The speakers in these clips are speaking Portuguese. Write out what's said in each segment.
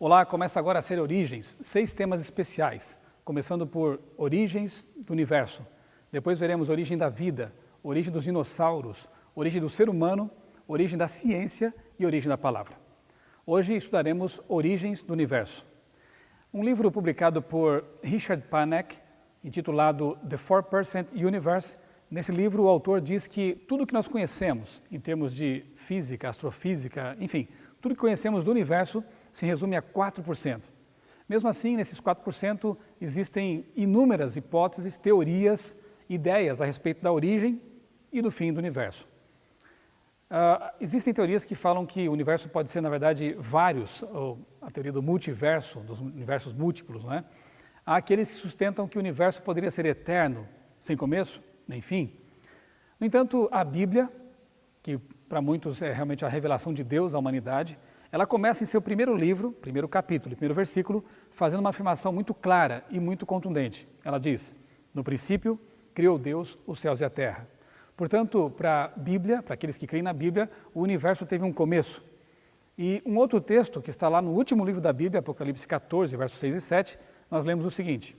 Olá, começa agora a série Origens, 6 temas especiais, começando por Origens do Universo. Depois veremos origem da vida, origem dos dinossauros, origem do ser humano, origem da ciência e origem da palavra. Hoje estudaremos Origens do Universo. Um livro publicado por Richard Panek, intitulado The 4% Universe. Nesse livro, o autor diz que tudo que nós conhecemos, em termos de física, astrofísica, enfim, tudo que conhecemos do universo se resume a 4%. Mesmo assim, nesses 4% existem inúmeras hipóteses, teorias, ideias a respeito da origem e do fim do universo. Existem teorias que falam que o universo pode ser, na verdade, vários, ou a teoria do multiverso, dos universos múltiplos, não é? Há aqueles que sustentam que o universo poderia ser eterno, sem começo, nem fim. No entanto, a Bíblia, que para muitos é realmente a revelação de Deus à humanidade, ela começa em seu primeiro livro, primeiro capítulo, primeiro versículo, fazendo uma afirmação muito clara e muito contundente. Ela diz: no princípio, criou Deus os céus e a terra. Portanto, para a Bíblia, para aqueles que creem na Bíblia, o universo teve um começo. E um outro texto que está lá no último livro da Bíblia, Apocalipse 14, versos 6 e 7, nós lemos o seguinte: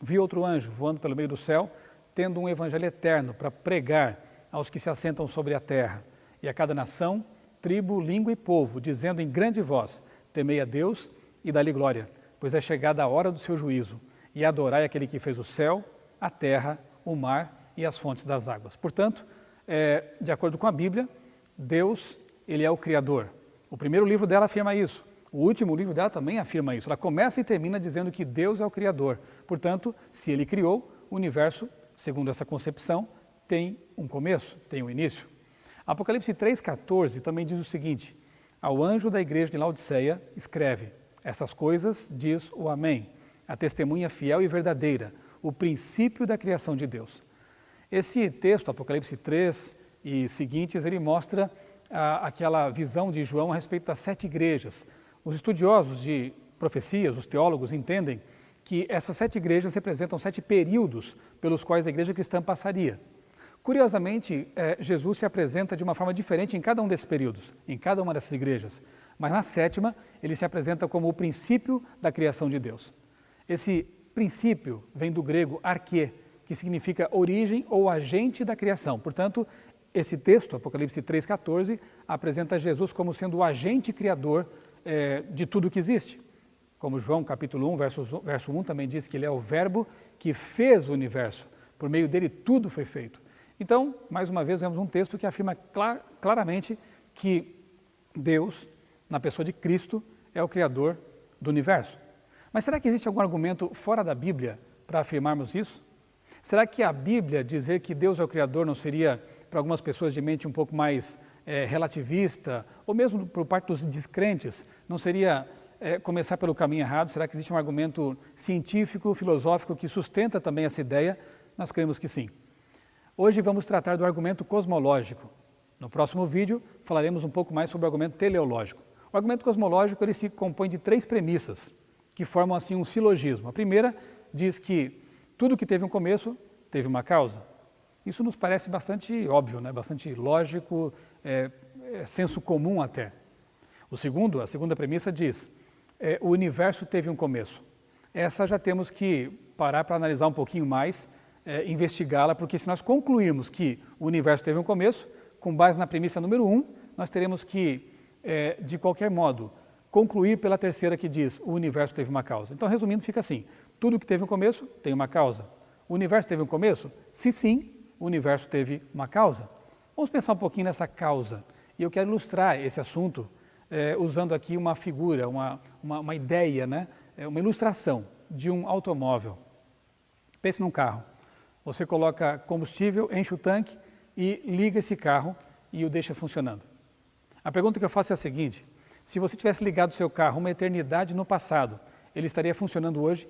vi outro anjo voando pelo meio do céu, tendo um evangelho eterno para pregar aos que se assentam sobre a terra, e a cada nação, tribo, língua e povo, dizendo em grande voz: temei a Deus e dá-lhe glória, pois é chegada a hora do seu juízo, e adorai aquele que fez o céu, a terra, o mar e as fontes das águas. Portanto, de acordo com a Bíblia, Deus, ele é o Criador. O primeiro livro dela afirma isso. O último livro dela também afirma isso. Ela começa e termina dizendo que Deus é o Criador. Portanto, se ele criou, o universo, segundo essa concepção, tem um começo, tem um início. Apocalipse 3,14 também diz o seguinte: ao anjo da igreja de Laodiceia escreve: essas coisas diz o Amém, a testemunha fiel e verdadeira, o princípio da criação de Deus. Esse texto, Apocalipse 3 e seguintes, ele mostra aquela visão de João a respeito das 7 igrejas. Os estudiosos de profecias, os teólogos, entendem que essas 7 igrejas representam 7 períodos pelos quais a igreja cristã passaria. Curiosamente, Jesus se apresenta de uma forma diferente em cada um desses períodos, em cada uma dessas igrejas. Mas na 7ª, ele se apresenta como o princípio da criação de Deus. Esse princípio vem do grego arquê, que significa origem ou agente da criação. Portanto, esse texto, Apocalipse 3,14, apresenta Jesus como sendo o agente criador de tudo que existe. Como João capítulo 1, verso 1 também diz que ele é o verbo que fez o universo. Por meio dele tudo foi feito. Então, mais uma vez, vemos um texto que afirma claramente que Deus, na pessoa de Cristo, é o Criador do universo. Mas será que existe algum argumento fora da Bíblia para afirmarmos isso? Será que a Bíblia dizer que Deus é o Criador não seria, para algumas pessoas de mente um pouco mais relativista, ou mesmo por parte dos descrentes, não seria começar pelo caminho errado? Será que existe um argumento científico, filosófico que sustenta também essa ideia? Nós cremos que sim. Hoje vamos tratar do argumento cosmológico. No próximo vídeo falaremos um pouco mais sobre o argumento teleológico. O argumento cosmológico ele se compõe de 3 premissas, que formam assim um silogismo. A primeira diz que tudo que teve um começo teve uma causa. Isso nos parece bastante óbvio, né? Bastante lógico, senso comum até. A segunda premissa diz: o universo teve um começo. Essa já temos que parar para analisar um pouquinho mais, investigá-la, porque se nós concluirmos que o universo teve um começo, com base na premissa número 1, nós teremos que, de qualquer modo, concluir pela terceira que diz: o universo teve uma causa. Então, resumindo, fica assim: tudo que teve um começo tem uma causa. O universo teve um começo? Se sim, o universo teve uma causa. Vamos pensar um pouquinho nessa causa. E eu quero ilustrar esse assunto usando aqui uma figura, uma ideia, né? Uma ilustração de um automóvel. Pense num carro. Você coloca combustível, enche o tanque e liga esse carro e o deixa funcionando. A pergunta que eu faço é a seguinte: se você tivesse ligado o seu carro uma eternidade no passado, ele estaria funcionando hoje?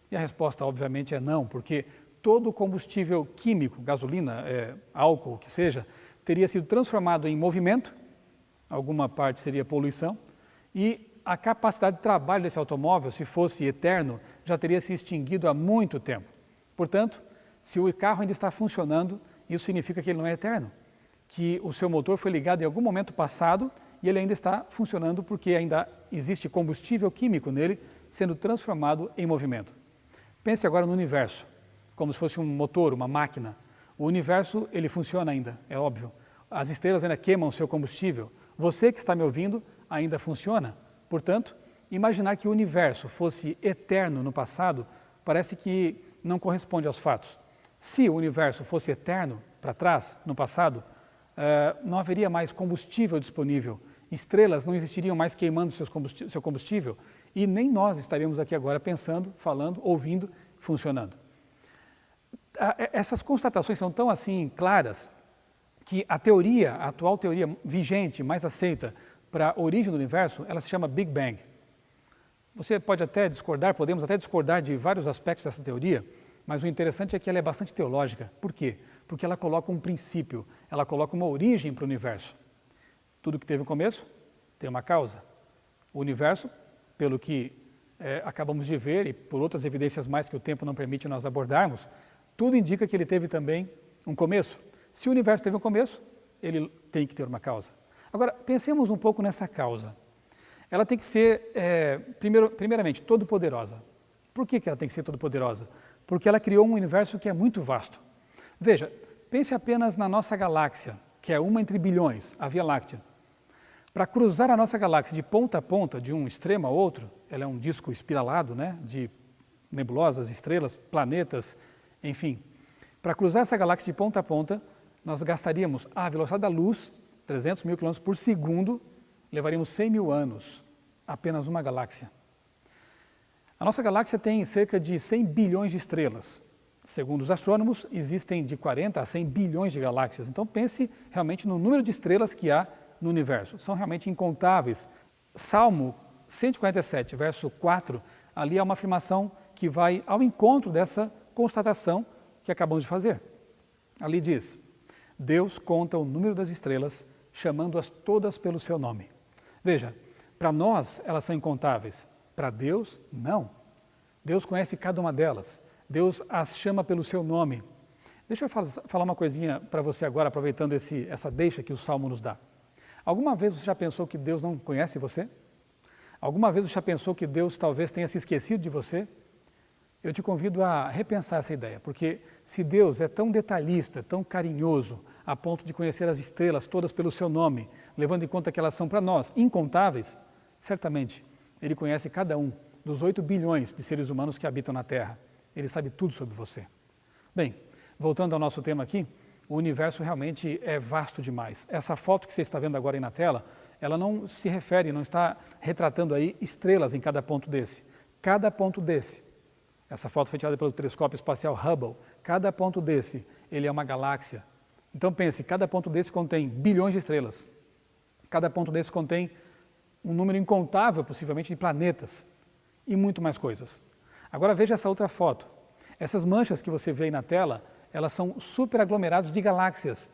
E a resposta, obviamente, é não, porque todo o combustível químico, gasolina, álcool, o que seja, teria sido transformado em movimento, alguma parte seria poluição, e a capacidade de trabalho desse automóvel, se fosse eterno, já teria se extinguido há muito tempo. Portanto, se o carro ainda está funcionando, isso significa que ele não é eterno, que o seu motor foi ligado em algum momento passado e ele ainda está funcionando porque ainda existe combustível químico nele sendo transformado em movimento. Pense agora no universo, como se fosse um motor, uma máquina. O universo, ele funciona ainda, é óbvio. As estrelas ainda queimam seu combustível. Você que está me ouvindo ainda funciona. Portanto, imaginar que o universo fosse eterno no passado parece que não corresponde aos fatos. Se o universo fosse eterno para trás, no passado, não haveria mais combustível disponível. Estrelas não existiriam mais queimando seu combustível e nem nós estaríamos aqui agora pensando, falando, ouvindo, funcionando. Essas constatações são tão assim claras que a atual teoria vigente, mais aceita para a origem do universo, ela se chama Big Bang. Você pode até discordar, podemos até discordar de vários aspectos dessa teoria, mas o interessante é que ela é bastante teológica. Por quê? Porque ela coloca um princípio, ela coloca uma origem para o universo. Tudo que teve um começo tem uma causa. O universo, pelo que acabamos de ver e por outras evidências mais que o tempo não permite nós abordarmos, tudo indica que ele teve também um começo. Se o universo teve um começo, ele tem que ter uma causa. Agora, pensemos um pouco nessa causa. Ela tem que ser, primeiramente, todo-poderosa. Por que ela tem que ser todo-poderosa? Porque ela criou um universo que é muito vasto. Veja, pense apenas na nossa galáxia, que é uma entre bilhões, a Via Láctea. Para cruzar a nossa galáxia de ponta a ponta, de um extremo a outro, ela é um disco espiralado, né, de nebulosas, estrelas, planetas, enfim. Para cruzar essa galáxia de ponta a ponta, nós gastaríamos a velocidade da luz, 300 mil km por segundo, levaríamos 100 mil anos, apenas uma galáxia. A nossa galáxia tem cerca de 100 bilhões de estrelas. Segundo os astrônomos, existem de 40 a 100 bilhões de galáxias. Então pense realmente no número de estrelas que há no universo. São realmente incontáveis. Salmo 147, verso 4, ali há uma afirmação que vai ao encontro dessa constatação que acabamos de fazer. Ali diz: Deus conta o número das estrelas, chamando-as todas pelo seu nome. Veja, para nós elas são incontáveis, para Deus não. Deus conhece cada uma delas, Deus as chama pelo seu nome. Deixa eu falar uma coisinha para você agora, aproveitando essa deixa que o Salmo nos dá. Alguma vez você já pensou que Deus não conhece você? Alguma vez você já pensou que Deus talvez tenha se esquecido de você? Eu te convido a repensar essa ideia, porque se Deus é tão detalhista, tão carinhoso, a ponto de conhecer as estrelas todas pelo seu nome, levando em conta que elas são para nós incontáveis, certamente Ele conhece cada um dos 8 bilhões de seres humanos que habitam na Terra. Ele sabe tudo sobre você. Bem, voltando ao nosso tema aqui, o universo realmente é vasto demais. Essa foto que você está vendo agora aí na tela, ela não se refere, não está retratando aí estrelas em cada ponto desse. Cada ponto desse. Essa foto foi tirada pelo telescópio espacial Hubble. Cada ponto desse, ele é uma galáxia. Então pense, cada ponto desse contém bilhões de estrelas. Cada ponto desse contém um número incontável, possivelmente, de planetas e muito mais coisas. Agora veja essa outra foto. Essas manchas que você vê aí na tela, elas são superaglomerados de galáxias.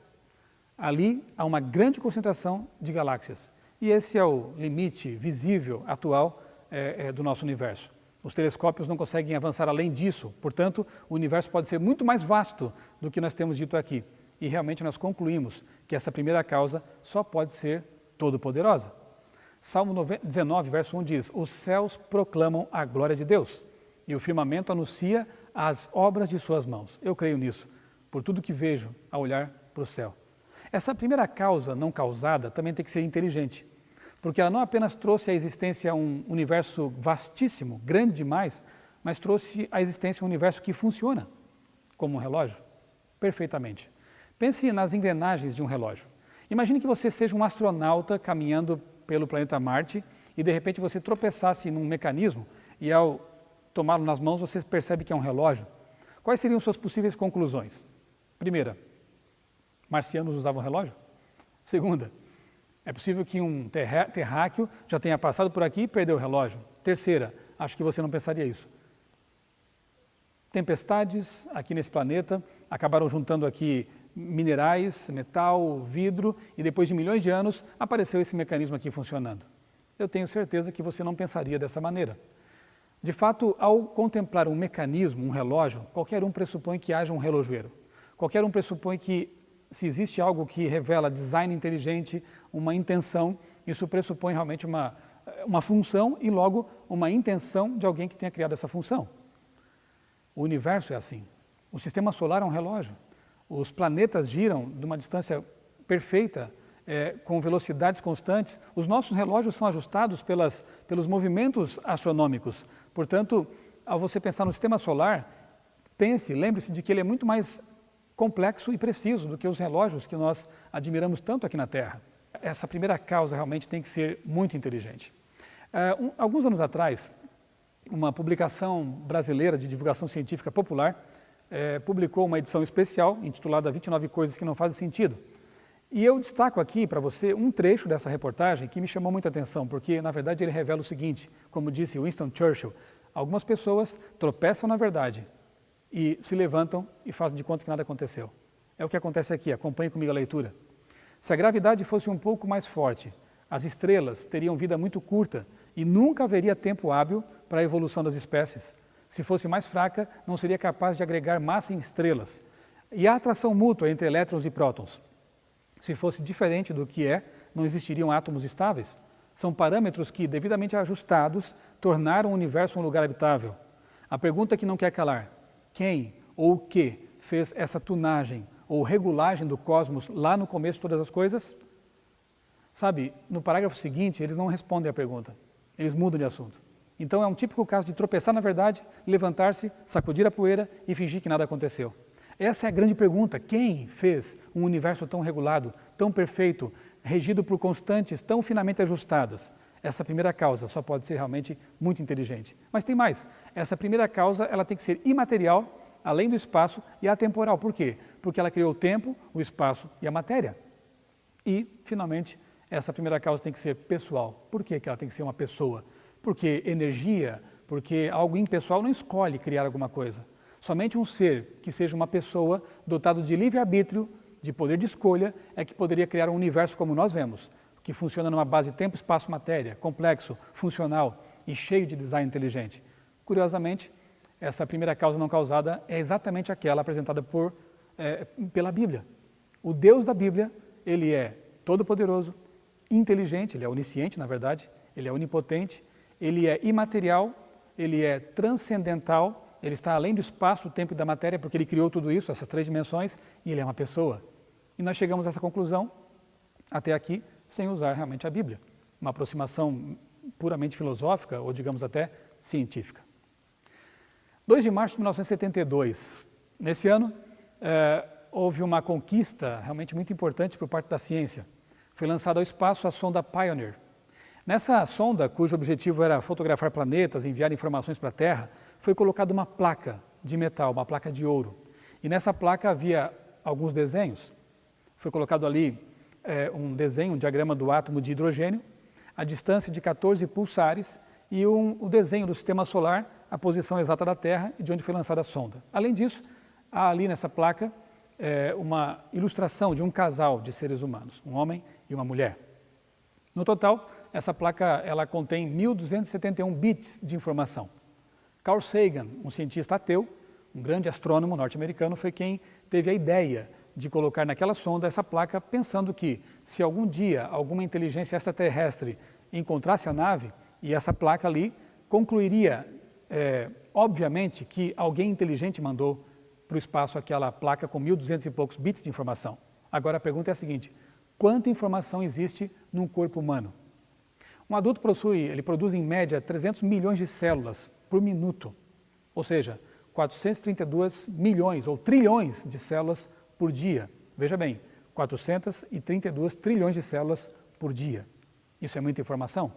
Ali há uma grande concentração de galáxias. E esse é o limite visível atual do nosso universo. Os telescópios não conseguem avançar além disso, portanto, o universo pode ser muito mais vasto do que nós temos dito aqui. E realmente nós concluímos que essa primeira causa só pode ser todo-poderosa. Salmo 19, verso 1 diz: Os céus proclamam a glória de Deus, e o firmamento anuncia as obras de suas mãos. Eu creio nisso, por tudo que vejo ao olhar para o céu. Essa primeira causa não causada também tem que ser inteligente, porque ela não apenas trouxe à existência um universo vastíssimo, grande demais, mas trouxe à existência um universo que funciona como um relógio, perfeitamente. Pense nas engrenagens de um relógio. Imagine que você seja um astronauta caminhando pelo planeta Marte e de repente você tropeçasse num mecanismo e ao tomá-lo nas mãos você percebe que é um relógio. Quais seriam suas possíveis conclusões? Primeira, marcianos usavam relógio? Segunda, é possível que um terráqueo já tenha passado por aqui e perdeu o relógio. Terceira, acho que você não pensaria isso. Tempestades aqui nesse planeta acabaram juntando aqui minerais, metal, vidro e depois de milhões de anos apareceu esse mecanismo aqui funcionando. Eu tenho certeza que você não pensaria dessa maneira. De fato, ao contemplar um mecanismo, um relógio, qualquer um pressupõe que haja um relojoeiro. Qualquer um pressupõe que se existe algo que revela design inteligente, uma intenção, Isso pressupõe realmente uma função e logo uma intenção de alguém que tenha criado essa função. O universo é assim. O sistema solar é um relógio. Os planetas giram de uma distância perfeita, com velocidades constantes. Os nossos relógios são ajustados pelos movimentos astronômicos. Portanto, ao você pensar no sistema solar, lembre-se de que ele é muito mais complexo e preciso do que os relógios que nós admiramos tanto aqui na Terra. Essa primeira causa realmente tem que ser muito inteligente. Alguns anos atrás, uma publicação brasileira de divulgação científica popular publicou uma edição especial intitulada 29 Coisas que Não Fazem Sentido. E eu destaco aqui para você um trecho dessa reportagem que me chamou muita atenção, porque na verdade ele revela o seguinte, como disse Winston Churchill, algumas pessoas tropeçam na verdade e se levantam e fazem de conta que nada aconteceu. É o que acontece aqui, acompanhe comigo a leitura. Se a gravidade fosse um pouco mais forte, as estrelas teriam vida muito curta e nunca haveria tempo hábil para a evolução das espécies. Se fosse mais fraca, não seria capaz de agregar massa em estrelas. E a atração mútua entre elétrons e prótons? Se fosse diferente do que não existiriam átomos estáveis. São parâmetros que, devidamente ajustados, tornaram o universo um lugar habitável. A pergunta que não quer calar: quem ou o que fez essa tunagem ou regulagem do cosmos lá no começo de todas as coisas? Sabe, no parágrafo seguinte, eles não respondem à pergunta, eles mudam de assunto. Então é um típico caso de tropeçar na verdade, levantar-se, sacudir a poeira e fingir que nada aconteceu. Essa é a grande pergunta: quem fez um universo tão regulado, tão perfeito, regido por constantes tão finamente ajustadas? Essa primeira causa só pode ser realmente muito inteligente. Mas tem mais, essa primeira causa ela tem que ser imaterial, além do espaço, e atemporal. Por quê? Porque ela criou o tempo, o espaço e a matéria. E, finalmente, essa primeira causa tem que ser pessoal. Por que ela tem que ser uma pessoa? Porque energia, porque algo impessoal não escolhe criar alguma coisa. Somente um ser que seja uma pessoa dotado de livre-arbítrio, de poder de escolha, é que poderia criar um universo como nós vemos, que funciona numa base tempo, espaço, matéria, complexo, funcional e cheio de design inteligente. Curiosamente, essa primeira causa não causada é exatamente aquela apresentada pela Bíblia. O Deus da Bíblia, ele é todo-poderoso, inteligente, ele é onisciente, na verdade, ele é onipotente, ele é imaterial, ele é transcendental, ele está além do espaço, do tempo e da matéria, porque ele criou tudo isso, essas três dimensões, e ele é uma pessoa. E nós chegamos a essa conclusão, até aqui, sem usar realmente a Bíblia. Uma aproximação puramente filosófica, ou digamos até científica. 2 de março de 1972, nesse ano, houve uma conquista realmente muito importante por parte da ciência. Foi lançada ao espaço a sonda Pioneer. Nessa sonda, cujo objetivo era fotografar planetas, enviar informações para a Terra, foi colocada uma placa de metal, uma placa de ouro. E nessa placa havia alguns desenhos. Foi colocado ali um desenho, um diagrama do átomo de hidrogênio, a distância de 14 pulsares e o desenho do sistema solar, a posição exata da Terra e de onde foi lançada a sonda. Além disso, há ali nessa placa uma ilustração de um casal de seres humanos, um homem e uma mulher. No total, essa placa ela contém 1.271 bits de informação. Carl Sagan, um cientista ateu, um grande astrônomo norte-americano, foi quem teve a ideia de colocar naquela sonda essa placa, pensando que se algum dia alguma inteligência extraterrestre encontrasse a nave e essa placa ali, concluiria, obviamente, que alguém inteligente mandou para o espaço aquela placa com 1.200 e poucos bits de informação. Agora a pergunta é a seguinte: quanta informação existe num corpo humano? Um adulto produz em média 300 milhões de células por minuto, ou seja, 432 milhões ou trilhões de células por dia. Veja bem, 432 trilhões de células por dia. Isso é muita informação?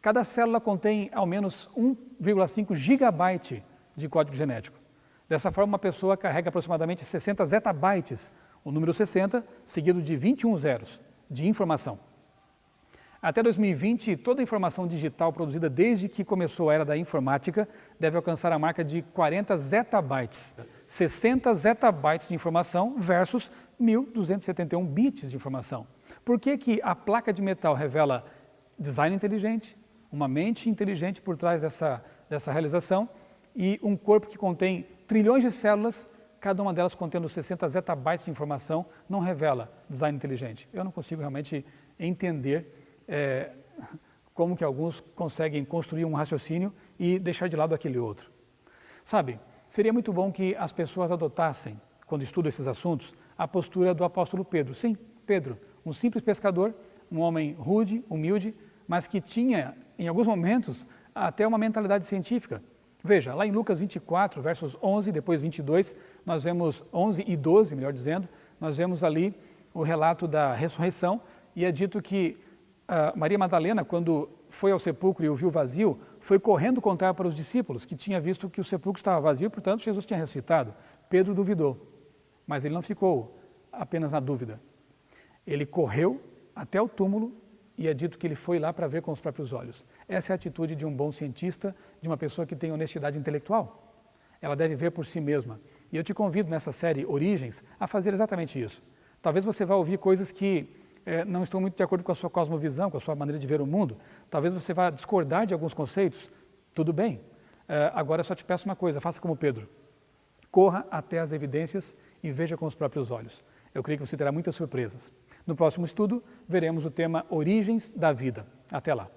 Cada célula contém ao menos 1,5 gigabyte de código genético. Dessa forma, uma pessoa carrega aproximadamente 60 zettabytes, o número 60 seguido de 21 zeros de informação. Até 2020, toda a informação digital produzida desde que começou a era da informática deve alcançar a marca de 40 zettabytes. 60 zettabytes de informação versus 1.271 bits de informação. Por que a placa de metal revela design inteligente, uma mente inteligente por trás dessa realização e um corpo que contém trilhões de células, cada uma delas contendo 60 zettabytes de informação, não revela design inteligente? Eu não consigo realmente entender como que alguns conseguem construir um raciocínio e deixar de lado aquele outro. Sabe, seria muito bom que as pessoas adotassem, quando estudam esses assuntos, a postura do apóstolo Pedro. Sim, Pedro, um simples pescador, um homem rude, humilde, mas que tinha, em alguns momentos, até uma mentalidade científica. Veja, lá em Lucas 24, versos 11, depois 22, nós vemos 11 e 12, melhor dizendo, nós vemos ali o relato da ressurreição e é dito que Maria Madalena, quando foi ao sepulcro e o viu vazio, foi correndo contar para os discípulos que tinha visto que o sepulcro estava vazio, portanto Jesus tinha ressuscitado. Pedro duvidou, mas ele não ficou apenas na dúvida. Ele correu até o túmulo e é dito que ele foi lá para ver com os próprios olhos. Essa é a atitude de um bom cientista, de uma pessoa que tem honestidade intelectual. Ela deve ver por si mesma. E eu te convido nessa série Origens a fazer exatamente isso. Talvez você vá ouvir coisas que não estão muito de acordo com a sua cosmovisão, com a sua maneira de ver o mundo. Talvez você vá discordar de alguns conceitos. Tudo bem. Agora eu só te peço uma coisa, faça como Pedro. Corra até as evidências e veja com os próprios olhos. Eu creio que você terá muitas surpresas. No próximo estudo, veremos o tema Origens da Vida. Até lá.